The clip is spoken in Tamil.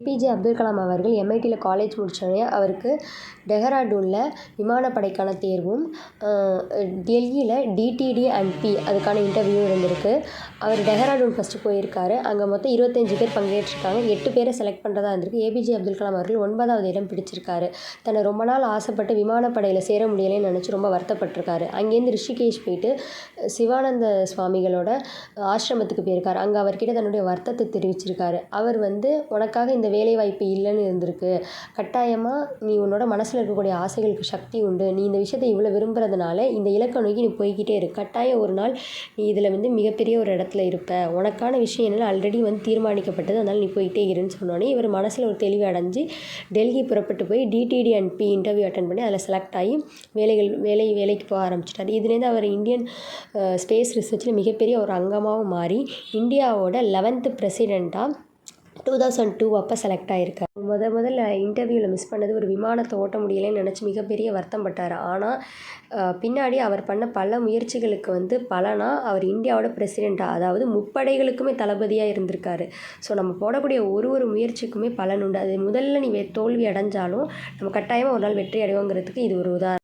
ஏபிஜே அப்துல் கலாம் அவர்கள் எம்ஐடியில் காலேஜ் முடித்தோடனே அவருக்கு டெஹ்ராடூனில் விமானப்படைக்கான தேர்வும் டெல்லியில் டிடிடி அண்ட் பி அதுக்கான இன்டர்வியூ இருந்திருக்கு. அவர் டெஹ்ராடூன் ஃபஸ்ட்டு போயிருக்காரு. அங்கே மொத்தம் 25 பேர் பங்கேற்றிருக்காங்க. 8 பேரை செலக்ட் பண்ணுறதா இருந்திருக்கு. ஏபிஜே அப்துல் கலாம் அவர்கள் 9வது இடம் பிடிச்சிருக்காரு. தன்னை ரொம்ப நாள் ஆசைப்பட்டு விமானப்படையில் சேர முடியலைன்னு நினச்சி ரொம்ப வருத்தப்பட்டிருக்காரு. அங்கேருந்து ரிஷிகேஷ் போயிட்டு சிவானந்த சுவாமிகளோட ஆசிரமத்துக்கு போயிருக்காரு. அங்கே அவர்கிட்ட தன்னுடைய வருத்தத்தை தெரிவிச்சிருக்காரு. அவர் உனக்காக இந்த வேலைவாய்ப்பு இல்லைன்னு இருந்திருக்கு. கட்டாயமாக நீ உன்னோட மனசில் இருக்கக்கூடிய ஆசைகளுக்கு சக்தி உண்டு. நீ இந்த விஷயத்தை இவ்வளோ விரும்புகிறதுனால இந்த இலக்கை நோக்கி நீ போய்கிட்டே இரு. கட்டாயம் ஒரு நாள் நீ இதில் மிகப்பெரிய ஒரு இடத்துல இருப்ப. உனக்கான விஷயம் என்னென்னா ஆல்ரெடி தீர்மானிக்கப்பட்டது. அதனால் நீ போய்கிட்டே இருன்னு சொன்னோன்னே இவர் மனசில் ஒரு தெளிவு அடைஞ்சு டெல்லி புறப்பட்டு போய் TTD and P interview attend பண்ணி அதில் செலக்ட் ஆகி வேலைக்கு போக ஆரம்பிச்சிட்டார். இதுலேருந்து அவர் இந்தியன் ஸ்பேஸ் ரிசர்ச்சில் மிகப்பெரிய ஒரு அங்கமாகவும் மாறி இந்தியாவோட 11th பிரசிடெண்ட்டாக 2002 அப்போ செலக்ட் ஆகியிருக்கார். முதல்ல இன்டர்வியூவில் மிஸ் பண்ணது ஒரு விமானத்தை ஓட்ட முடியலைன்னு நினச்சி மிகப்பெரிய வருத்தம் பட்டார். ஆனால் பின்னாடி அவர் பண்ண பல முயற்சிகளுக்கு பலனாக அவர் இந்தியாவோட பிரசிடெண்ட்டாக, அதாவது முப்படைகளுக்குமே தளபதியாக இருந்திருக்காரு. ஸோ நம்ம போடக்கூடிய ஒரு முயற்சிக்குமே பலன் உண்டு. அது முதல்ல நீ தோல்வி அடைஞ்சாலும் நம்ம கட்டாயமாக ஒரு நாள் வெற்றி அடைவோங்கிறதுக்கு இது ஒரு உதாரணம்.